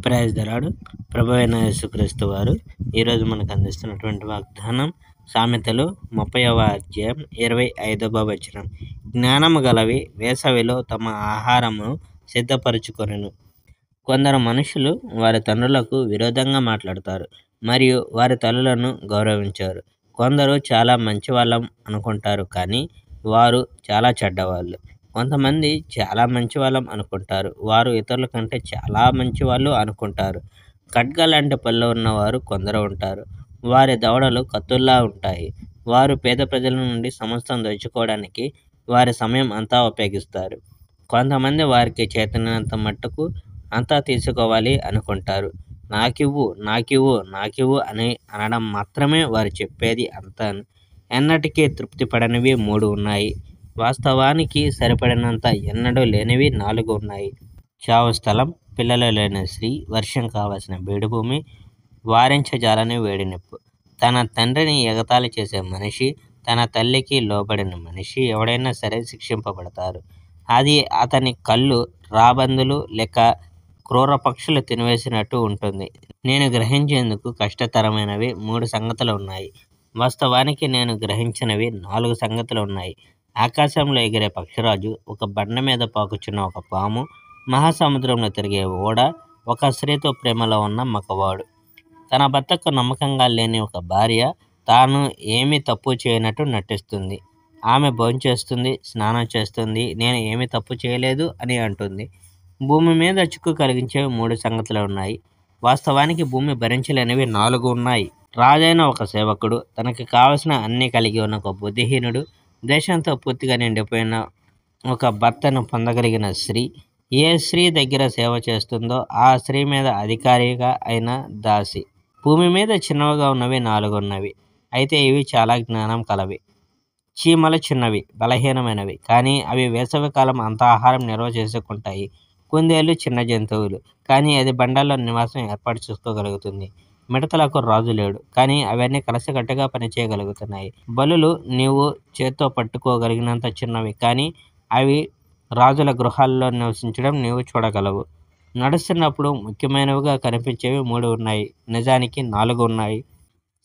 Praise the lord. ప్రభువైన యేసుక్రీస్తు వారు ఈరోజు మనకు అందిస్తున్నటువంటి వాగ్దానం సామెతలు 30వ అధ్యాయం 25వ వచనం. జ్ఞానము గలవి వేసవిలో తమ ఆహారమును సిద్ధపరచుకొనెను. కొందరు మనుషులు వారి తండ్రులకు విరోధంగా మాట్లాడతారు మరియు వారి తల్లులను గౌరవించారు. కొందరు చాలా మంచి వాళ్ళం అనుకుంటారు, కానీ వారు చాలా చెడ్డవాళ్ళు. కొంతమంది చాలా మంచి వాళ్ళం అనుకుంటారు, వారు ఇతరుల కంటే చాలా మంచి వాళ్ళు అనుకుంటారు. ఖడ్గ లాంటి పళ్ళు ఉన్నవారు కొందరు ఉంటారు, వారి దవడలు కత్తుల్లా ఉంటాయి. వారు పేద ప్రజల నుండి సమస్తం దోచుకోవడానికి వారి సమయం అంతా ఉపయోగిస్తారు. కొంతమంది వారికి చేతనైనంత మట్టుకు అంతా తీసుకోవాలి అనుకుంటారు. నాకివ్వు నాకివ్వు నాకివ్వు అని అనడం మాత్రమే వారు చెప్పేది అంతా. ఎన్నటికీ తృప్తి పడనివి 3 ఉన్నాయి. వాస్తవానికి సరిపడినంత ఎన్నడూ లేనివి 4 ఉన్నాయి. చావు స్థలం, పిల్లలు లేని స్త్రీ, వర్షం కావలసిన బీడుభూమి, వారించజాలని వేడినిప్పు. తన తండ్రిని ఎగతాళి చేసే మనిషి, తన తల్లికి లోబడిన మనిషి ఎవడైనా సరే శిక్షింపబడతారు. అది అతని కళ్ళు రాబందులు లేక క్రూర పక్షులు తినివేసినట్టు ఉంటుంది. నేను గ్రహించేందుకు కష్టతరమైనవి 3 సంగతులు ఉన్నాయి. వాస్తవానికి నేను గ్రహించినవి 4 సంగతులు ఉన్నాయి. ఆకాశంలో ఎగిరే పక్షిరాజు, ఒక బండ మీద పాకుచున్న ఒక పాము, మహాసముద్రంలో తిరిగే ఓడ, ఒక స్త్రీతో ప్రేమలో ఉన్న మగవాడు. తన భర్తకు నమ్మకంగా లేని ఒక భార్య తాను ఏమీ తప్పు చేయనట్టు నటిస్తుంది. ఆమె భోంచేస్తుంది, స్నానం చేస్తుంది, నేను ఏమీ తప్పు చేయలేదు అని అంటుంది. భూమి మీద చిక్కు కలిగించేవి 3 సంగతులు ఉన్నాయి. వాస్తవానికి భూమి భరించలేనివి 4 ఉన్నాయి. రాజైన ఒక సేవకుడు, తనకి కావలసిన అన్ని కలిగి ఉన్న ఒక బుద్ధిహీనుడు, దేశంతో పూర్తిగా నిండిపోయిన ఒక భర్తను పొందగలిగిన స్త్రీ, ఏ స్త్రీ దగ్గర సేవ చేస్తుందో ఆ స్త్రీ మీద అధికారిగా అయిన దాసి. భూమి మీద చిన్నవిగా ఉన్నవి 4 ఉన్నవి, అయితే ఇవి చాలా జ్ఞానం కలవి. చీమలు చిన్నవి, బలహీనమైనవి, కానీ అవి వేసవికాలం అంత ఆహారం నిల్వ చేసుకుంటాయి. కుందేళ్ళు చిన్న జంతువులు, కానీ అది బండల్లో నివాసం ఏర్పాటు చేసుకోగలుగుతుంది. మిడతలకు రాజు లేడు, కానీ అవన్నీ కలిసికట్టుగా పనిచేయగలుగుతున్నాయి. బలులు నీవు చేత్తో పట్టుకోగలిగినంత చిన్నవి, కానీ అవి రాజుల గృహాల్లో నివసించడం నీవు చూడగలవు. నడుస్తున్నప్పుడు ముఖ్యమైనవిగా కనిపించేవి 3 ఉన్నాయి, నిజానికి 4 ఉన్నాయి.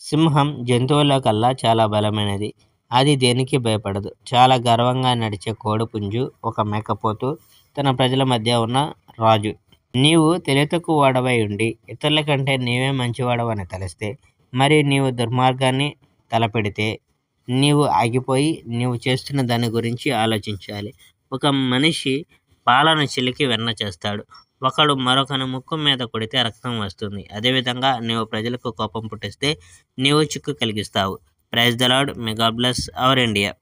సింహం జంతువుల కల్లా చాలా బలమైనది, అది దేనికి భయపడదు. చాలా గర్వంగా నడిచే కోడిపుంజు, ఒక మేకపోతు, తన ప్రజల మధ్య ఉన్న రాజు. నీవు తెలివితక్కువ వాడవై ఉండి ఇతరుల కంటే నీవే మంచివాడవని తలిస్తే, మరి నీవు దుర్మార్గాన్ని తలపెడితే నీవు ఆగిపోయి నీవు చేస్తున్న దాని గురించి ఆలోచించాలి. ఒక మనిషి పాలను చిలికి వెన్న చేస్తాడు, ఒకడు మరొకని ముక్కు మీద కొడితే రక్తం వస్తుంది. అదేవిధంగా నీవు ప్రజలకు కోపం పుట్టిస్తే నీవు చిక్కు కలిగిస్తావు. Praise the Lord. May God bless our India.